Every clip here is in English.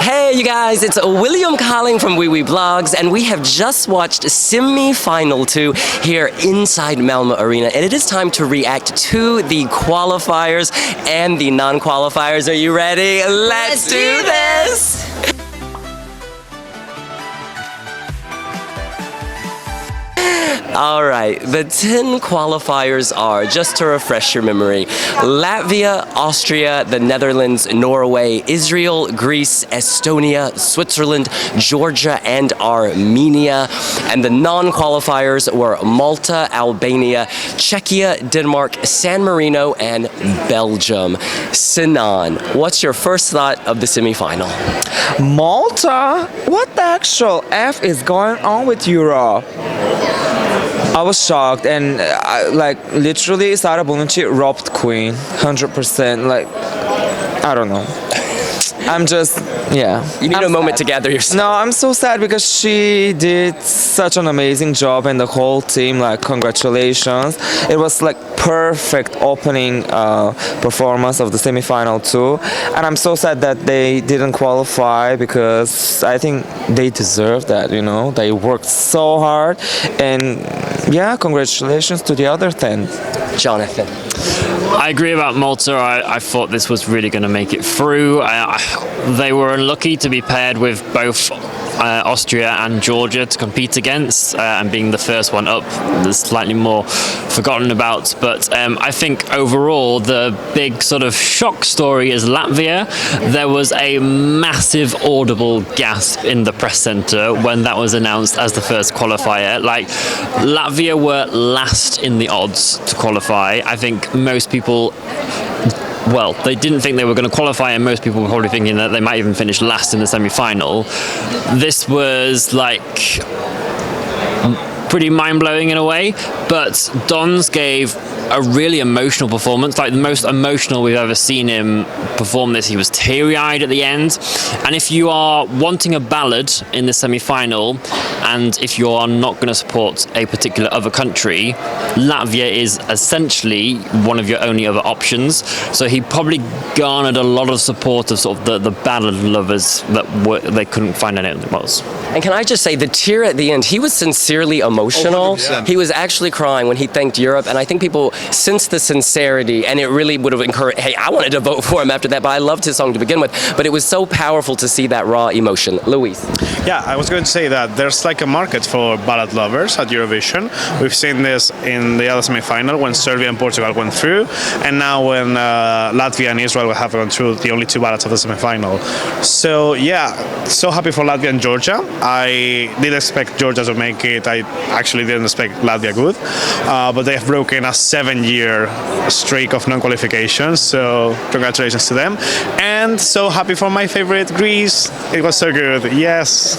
Hey you guys, it's William Kaleen from wiwibloggs, and we have just watched semi-final 2 here inside Malmö Arena, and it is time to react to the qualifiers and the non-qualifiers. Are you ready? Let's do this! Alright, the 10 qualifiers are, just to refresh your memory, Latvia, Austria, the Netherlands, Norway, Israel, Greece, Estonia, Switzerland, Georgia, and Armenia. And the non-qualifiers were Malta, Albania, Czechia, Denmark, San Marino, and Belgium. Sinan, what's your first thought of the semi-final? Malta? What the actual F is going on with Europe? I was shocked, and literally Zari Bonnici robbed Queen 100%. Like, I don't know. I'm just, yeah. You need a moment to gather yourself. No, I'm so sad because she did such an amazing job, and the whole team, like, congratulations. It was like perfect opening performance of the semi-final too. And I'm so sad that they didn't qualify because I think they deserve that, you know. They worked so hard, and yeah, congratulations to the other 10. Jonathan. I agree about Malta. I thought this was really going to make it through. They were unlucky to be paired with both Austria and Georgia to compete against, and being the first one up, there's slightly more forgotten about. But I think overall the big sort of shock story is Latvia. There was a massive audible gasp in the press center when that was announced as the first qualifier. Like, Latvia were last in the odds to qualify. I think most people, well, they didn't think they were going to qualify, and most people were probably thinking that they might even finish last in the semi-final. This was like pretty mind-blowing in a way, but Dons gave a really emotional performance, like the most emotional we've ever seen him perform this. He was teary-eyed at the end, and if you are wanting a ballad in the semi-final, and if you are not going to support a particular other country, Latvia is essentially one of your only other options. So he probably garnered a lot of support of sort of the ballad lovers that they couldn't find anything else. And can I just say, the tear at the end, he was sincerely emotional. 100%. He was actually crying when he thanked Europe, and I think people sensed the sincerity, and it really would have encouraged, hey, I wanted to vote for him after that, but I loved his song to begin with. But it was so powerful to see that raw emotion. Luis. Yeah, I was going to say that there's like a market for ballad lovers at Eurovision. We've seen this in the other semi-final when Serbia and Portugal went through, and now when Latvia and Israel have gone through the only 2 ballads of the semi-final. So yeah, so happy for Latvia and Georgia. I did expect Georgia to make it. I actually didn't expect Latvia good, but they have broken a 7-year streak of non-qualifications, so congratulations to them. And so happy for my favorite, Greece. It was so good. Yes.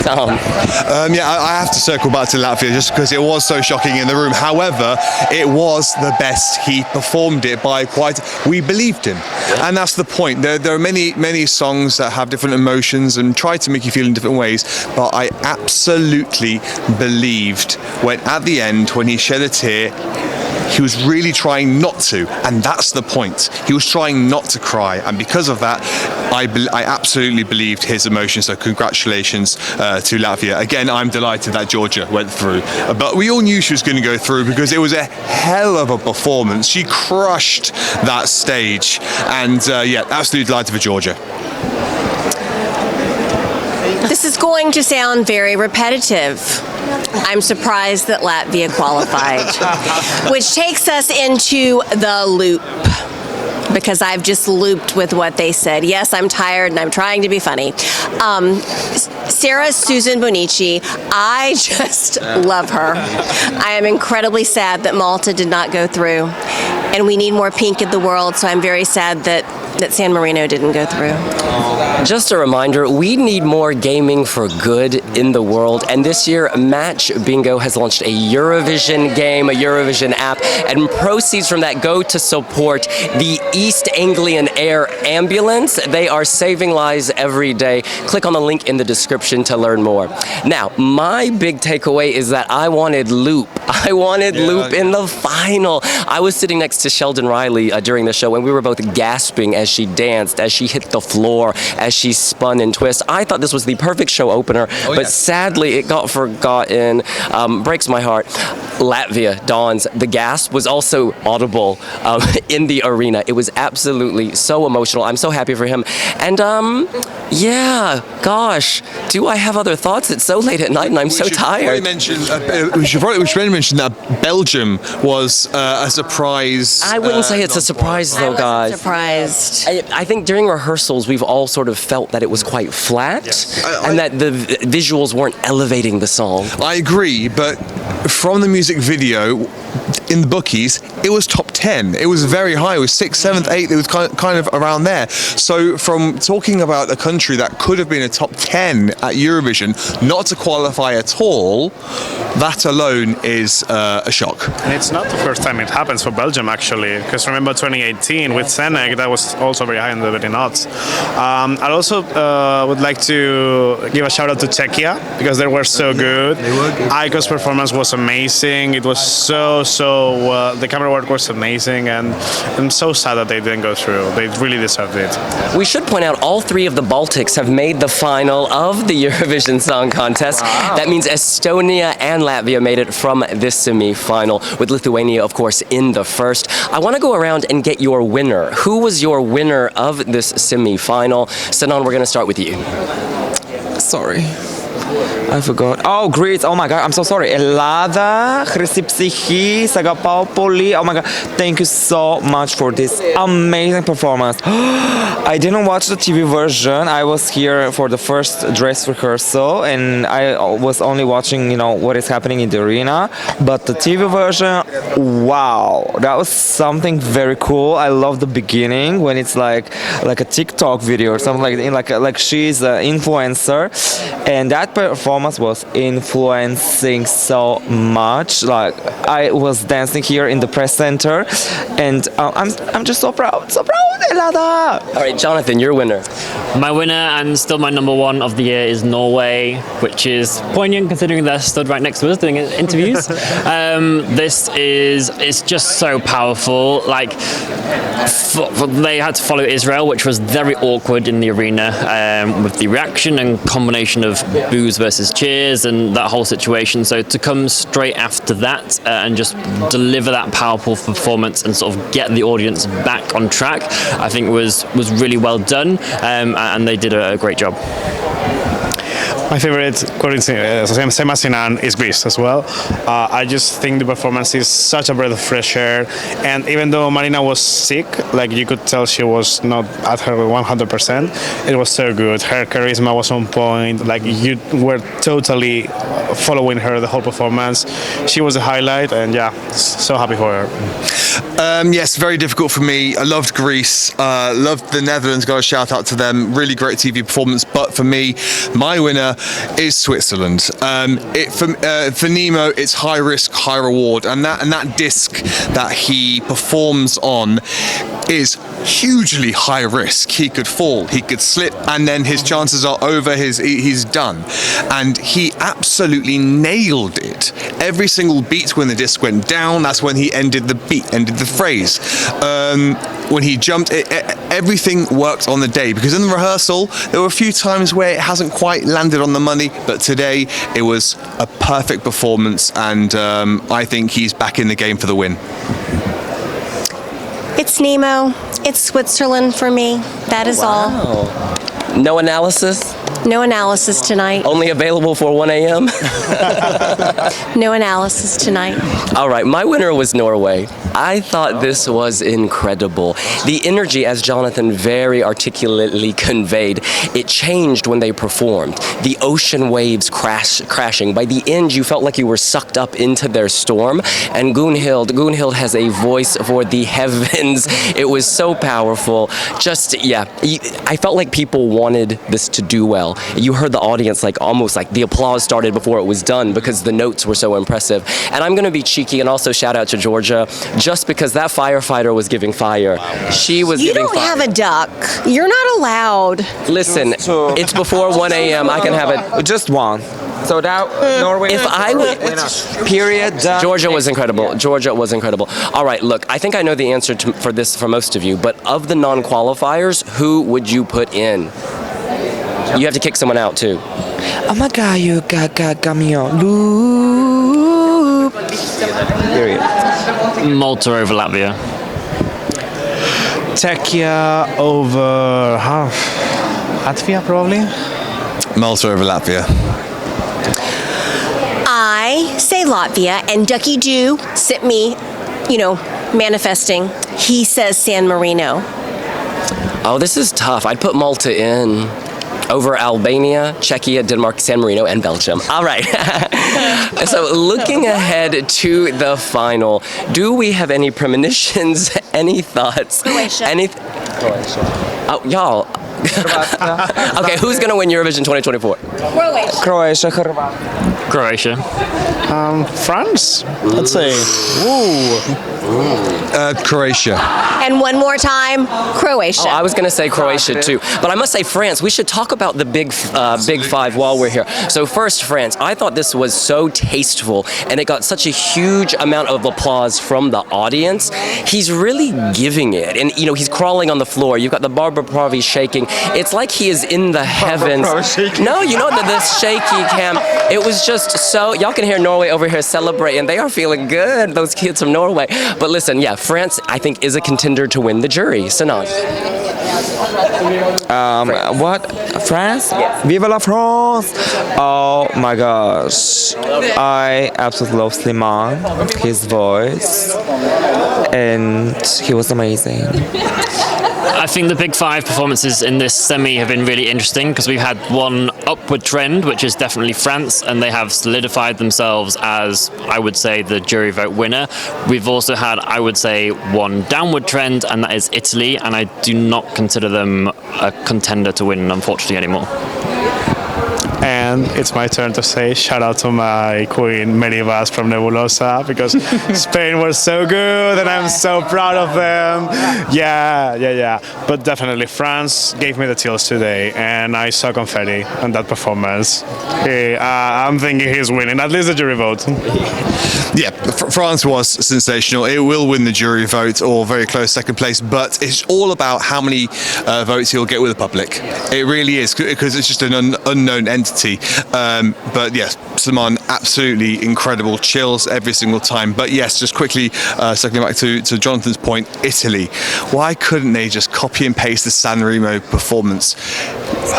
Yeah, I have to circle back to Latvia just because it was so shocking in the room. However, it was the best he performed it by quite. We believed him, and that's the point. There are many songs that have different emotions and try to make you feel in different ways, but I absolutely believed when at the end, when he shed a tear, he was really trying not to, and that's the point. He was trying not to cry, and because of that, I absolutely believed his emotions. So congratulations to Latvia. Again, I'm delighted that Georgia went through, but we all knew she was going to go through because it was a hell of a performance. She crushed that stage, and yeah, absolutely delighted for Georgia. This is going to sound very repetitive. I'm surprised that Latvia qualified, which takes us into the loop, because I've just looped with what they said. Yes, I'm tired and I'm trying to be funny. Sarah Susan Bonnici, I just love her. I am incredibly sad that Malta did not go through, and we need more pink in the world, so I'm very sad that San Marino didn't go through. Just a reminder, we need more gaming for good in the world, and this year Match Bingo has launched a Eurovision game, a Eurovision app, and proceeds from that go to support the East Anglian Air Ambulance. They are saving lives every day. Click on the link in the description to learn more. Now, my big takeaway is that I wanted Loop. I wanted Loop in the final. I was sitting next to Sheldon Riley during the show, and we were both gasping as she danced, as she hit the floor, as she spun and twists. I thought this was the perfect show opener, but sadly it got forgotten. Breaks my heart. Latvia, Dawn's, the gasp was also audible in the arena. It was absolutely so emotional. I'm so happy for him. And yeah, gosh, do I have other thoughts? It's so late at night and I'm so tired. We should probably mention that Belgium was a surprise. I wouldn't say it's a surprise though, guys. Surprised. I think during rehearsals we've all sort of felt that it was quite flat and that the visuals weren't elevating the song. I agree, but from the music video, in the bookies, it was top 10. It was very high. It was 6th, 7th, 8th. It was kind of around there. So from talking about a country that could have been a top 10 at Eurovision, not to qualify at all, that alone is a shock. And it's not the first time it happens for Belgium, actually, because remember 2018 with Senec, that was also very high in the notes. I also would like to give a shout out to Czechia, because they were so good. Aiko's performance was amazing. It was so the camera work was amazing, and I'm so sad that they didn't go through. They really deserved it. We should point out all three of the Baltics have made the final of the Eurovision Song Contest. Wow. That means Estonia and Latvia made it from this semi-final, with Lithuania, of course, in the first. I want to go around and get your winner. Who was your winner of this semi-final? Sinan, we're going to start with you. Sorry. I forgot. Oh, Greece. Oh my God. I'm so sorry. Elada, Chrysipsychi, Sagapaupoli. Oh my God. Thank you so much for this amazing performance. I didn't watch the TV version. I was here for the first dress rehearsal and I was only watching, what is happening in the arena. But the TV version, wow. That was something very cool. I love the beginning when it's like a TikTok video or something like she's an influencer. And that performance was influencing so much. Like I was dancing here in the press center, and I'm just so proud, Elada. All right, Jonathan, your winner. My winner and still my number one of the year is Norway, which is poignant considering they're stood right next to us doing interviews. It's just so powerful. Like they had to follow Israel, which was very awkward in the arena with the reaction and combination of boos versus cheers and that whole situation. So to come straight after that and just deliver that powerful performance and sort of get the audience back on track, I think was really well done, and they did a great job. My favorite, same as Sinan, is Greece as well. I just think the performance is such a breath of fresh air, and even though Marina was sick, like you could tell she was not at her 100%, it was so good. Her charisma was on point, like you were totally following her the whole performance. She was a highlight, and yeah, so happy for her. Yes, very difficult for me. I loved Greece, loved the Netherlands, got a shout out to them, really great TV performance, but for me, my winner is Switzerland. For Nemo, it's high risk, high reward, and that disc that he performs on is hugely high risk. He could fall, he could slip, and then his chances are over. He's done, and he absolutely nailed it. Every single beat when the disc went down, that's when he ended the beat, ended the phrase. When he jumped, everything worked on the day, because in the rehearsal there were a few times where it hasn't quite landed on the money, but today it was a perfect performance, and I think he's back in the game for the win. It's Nemo. It's Switzerland for me. That is all. No analysis? No analysis tonight. Only available for 1 a.m.? No analysis tonight. All right, my winner was Norway. I thought this was incredible. The energy, as Jonathan very articulately conveyed, it changed when they performed. The ocean waves crashing. By the end, you felt like you were sucked up into their storm. And Gunhild has a voice for the heavens. It was so powerful. Just, yeah, I felt like people wanted this to do well. well. You heard the audience like almost like the applause started before it was done because the notes were so impressive. And I'm going to be cheeky and also shout out to Georgia just because that firefighter was giving fire. She was You giving don't fire. have a duck. You're not allowed. Listen, it's before 1 a.m. I can have it. Just one. So that Norway. If I would, period. Done. Georgia was incredible. Georgia was incredible. All right, look, I think I know the answer for this for most of you, but of the non-qualifiers, who would you put in? You have to kick someone out too. Oh my God, you got me on loop. Period. Malta over Latvia. Czechia over Latvia, probably. Malta over Latvia. I say Latvia, and Ducky Doo sent me, manifesting. He says San Marino. Oh, this is tough. I'd put Malta in over Albania, Czechia, Denmark, San Marino, and Belgium. All right. So looking ahead to the final, do we have any premonitions, any thoughts? Croatia. Croatia. Oh, y'all. Okay, who's going to win Eurovision 2024? Croatia. Croatia. France? Let's say. Croatia. And one more time, Croatia. I was going to say Croatia too, but I must say France. We should talk about the big five while we're here. So first, France. I thought this was so tasteful, and it got such a huge amount of applause from the audience. He's really giving it, and he's crawling on the floor. You've got the Barbara Pravi shaking. It's like he is in the heavens. No, this shaky cam. It was just so. Y'all can hear Norway over here celebrating. They are feeling good. Those kids from Norway. But listen, yeah, France I think is a contender to win the jury. Sinan. What? France? Yes. Viva la France! Oh my gosh. I absolutely love Slimane, his voice, and he was amazing. I think the big five performances in this semi have been really interesting because we've had one upward trend, which is definitely France, and they have solidified themselves as, I would say, the jury vote winner. We've also had, I would say, one downward trend, and that is Italy, and I do not consider them a contender to win, unfortunately, anymore. And it's my turn to say shout out to my queen Merivas from Nebulosa because Spain was so good and I'm so proud of them. Yeah. But definitely France gave me the chills today and I saw confetti on that performance. I'm thinking he's winning, at least the jury vote. Yeah, France was sensational. It will win the jury vote or very close second place, but it's all about how many votes he'll get with the public. It really is, because it's just an unknown entity. But yes, Slimane, absolutely incredible, chills every single time. But yes, just quickly circling back to Jonathan's point, Italy. Why couldn't they just copy and paste the San Remo performance?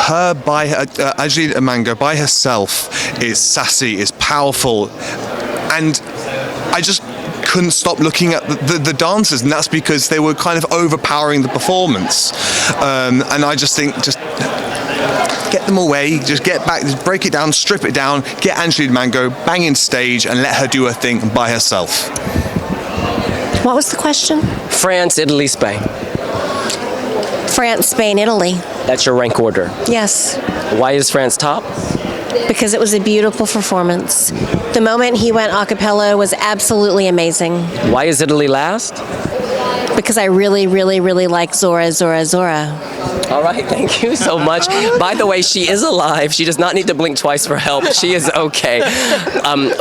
Angelique Mango by herself is sassy, is powerful, and I just couldn't stop looking at the dancers, and that's because they were kind of overpowering the performance. And I just think, just get them away, just get back, just break it down, strip it down, get Angelique Mango, bang in stage, and let her do her thing by herself. What was the question? France, Italy, Spain. France, Spain, Italy. That's your rank order. Yes. Why is France top? Because it was a beautiful performance. The moment he went a cappella was absolutely amazing. Why is Italy last? Because I really, really, really like Zora. All right, thank you so much. By the way, she is alive. She does not need to blink twice for help. She is okay.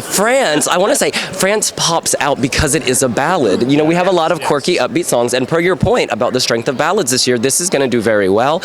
France, I want to say, France pops out because it is a ballad. We have a lot of quirky, upbeat songs, and per your point about the strength of ballads this year, this is going to do very well.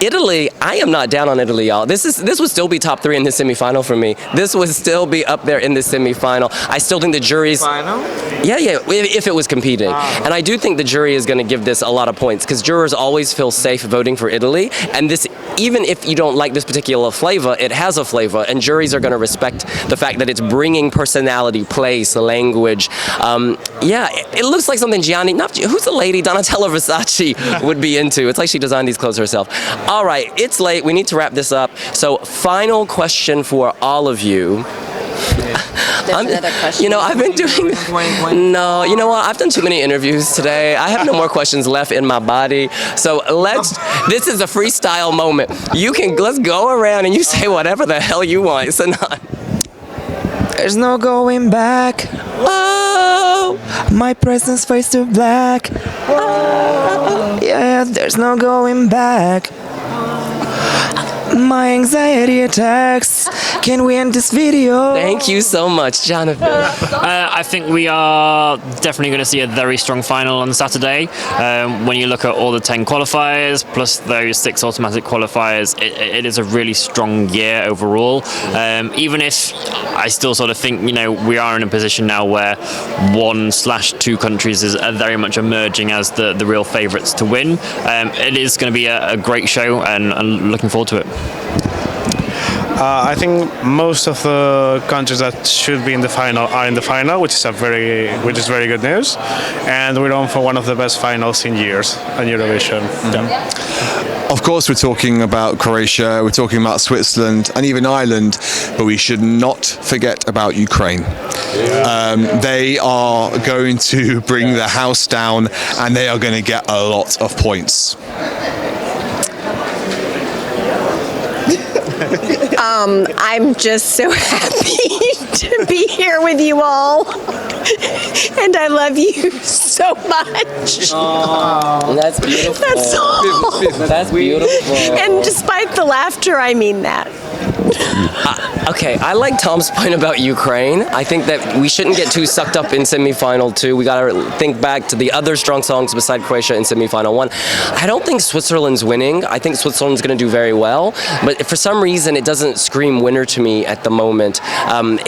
Italy, I am not down on Italy, y'all. This would still be top 3 in the semifinal for me. This would still be up there in the semifinal. I still think the jury's... Final? Yeah, if it was competing. And I do think the jury is going to give this a lot of points because jurors always feel safe voting for Italy, and this, even if you don't like this particular flavor, it has a flavor, and juries are going to respect the fact that it's bringing personality, place, language. It looks like something who's the lady Donatella Versace would be into. It's like she designed these clothes herself. All right, it's late. We need to wrap this up. So, final question for all of you. another question. You know, I've been doing. No, you know what? I've done too many interviews today. I have no more questions left in my body. So this is a freestyle moment. Let's go around and you say whatever the hell you want. So There's no going back. oh, My presence fades to black. Yeah, there's no going back. My anxiety attacks. Can we end this video? thank you so much, Jonathan. I think we are definitely going to see a very strong final on Saturday. When you look at all the 10 qualifiers plus those 6 automatic qualifiers, it is a really strong year overall. Even if I still sort of think, you know, we are in a position now where 1/2 countries are very much emerging as the real favourites to win. It is going to be a great show, and I'm looking forward to it. I think most of the countries that should be in the final are in the final, which is very good news, and we're on for one of the best finals in years on Eurovision. Yeah. Of course, we're talking about Croatia, we're talking about Switzerland, and even Ireland, but we should not forget about Ukraine. They are going to bring the house down, and they are going to get a lot of points. I'm just so happy to be here with you all. And I love you so much. That's beautiful. That's all. That's beautiful. And despite the laughter, I mean that. Okay, I like Tom's point about Ukraine. I think that we shouldn't get too sucked up in semifinal 2. We got to think back to the other strong songs beside Croatia in semifinal 1. I don't think Switzerland's winning. I think Switzerland's going to do very well, but for some reason it doesn't scream winner to me at the moment.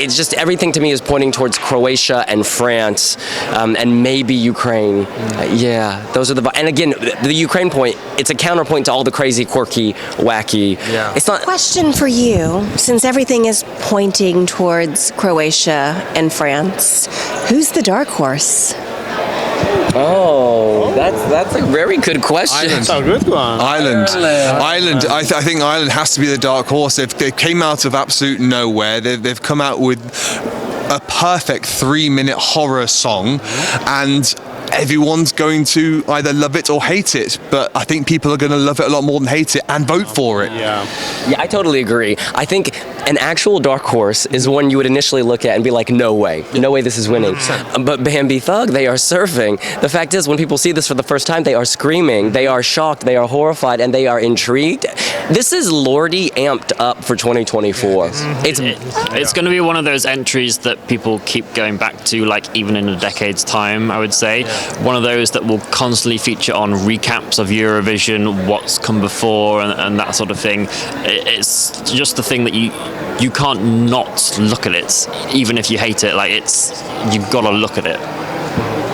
It's just everything to me is pointing towards Croatia and France, and maybe Ukraine. Yeah, those are and again, the Ukraine point, it's a counterpoint to all the crazy, quirky, wacky. Yeah. It's not. Question for you, since everything is pointing towards Croatia and France, who's the dark horse? Oh, that's a very good question. That's a good one. Ireland. I think Ireland has to be the dark horse. They came out of absolute nowhere. They've come out with a perfect 3-minute horror song, and everyone's going to either love it or hate it, but I think people are going to love it a lot more than hate it and vote for it. Yeah. Yeah, I totally agree. I think an actual dark horse is one you would initially look at and be like, no way, this is winning. But Bambi Thug, they are surfing. The fact is, when people see this for the first time, they are screaming, they are shocked, they are horrified, and they are intrigued. This is Lordy amped up for 2024. It's going to be one of those entries that people keep going back to, like even in a decade's time, I would say. One of those that will constantly feature on recaps of Eurovision, what's come before, and that sort of thing. It's just the thing that you can't not look at it, even if you hate it. Like you've got to look at it.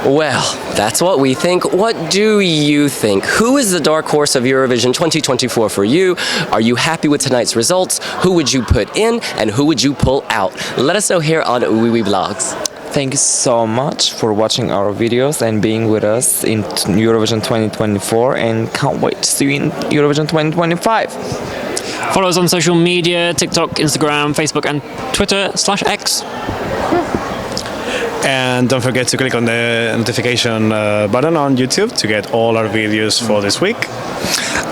Well, that's what we think. What do you think? Who is the dark horse of Eurovision 2024 for you? Are you happy with tonight's results? Who would you put in, and who would you pull out? Let us know here on wiwibloggs. Thank you so much for watching our videos and being with us in Eurovision 2024, and can't wait to see you in Eurovision 2025. Follow us on social media, TikTok, Instagram, Facebook, and Twitter/X. And don't forget to click on the notification button on YouTube to get all our videos for this week.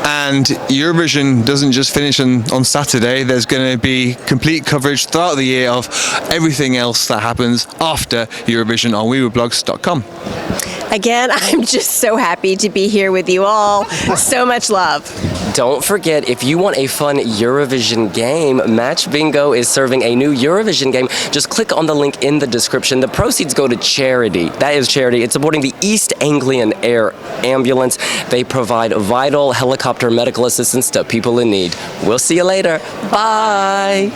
And Eurovision doesn't just finish on Saturday. There's going to be complete coverage throughout the year of everything else that happens after Eurovision on wiwibloggs.com. Again, I'm just so happy to be here with you all. So much love. Don't forget, if you want a fun Eurovision game, Match Bingo is serving a new Eurovision game. Just click on the link in the description. The proceeds go to charity. That is charity. It's supporting the East Anglian Air Ambulance. They provide vital helicopter medical assistance to people in need. We'll see you later. Bye.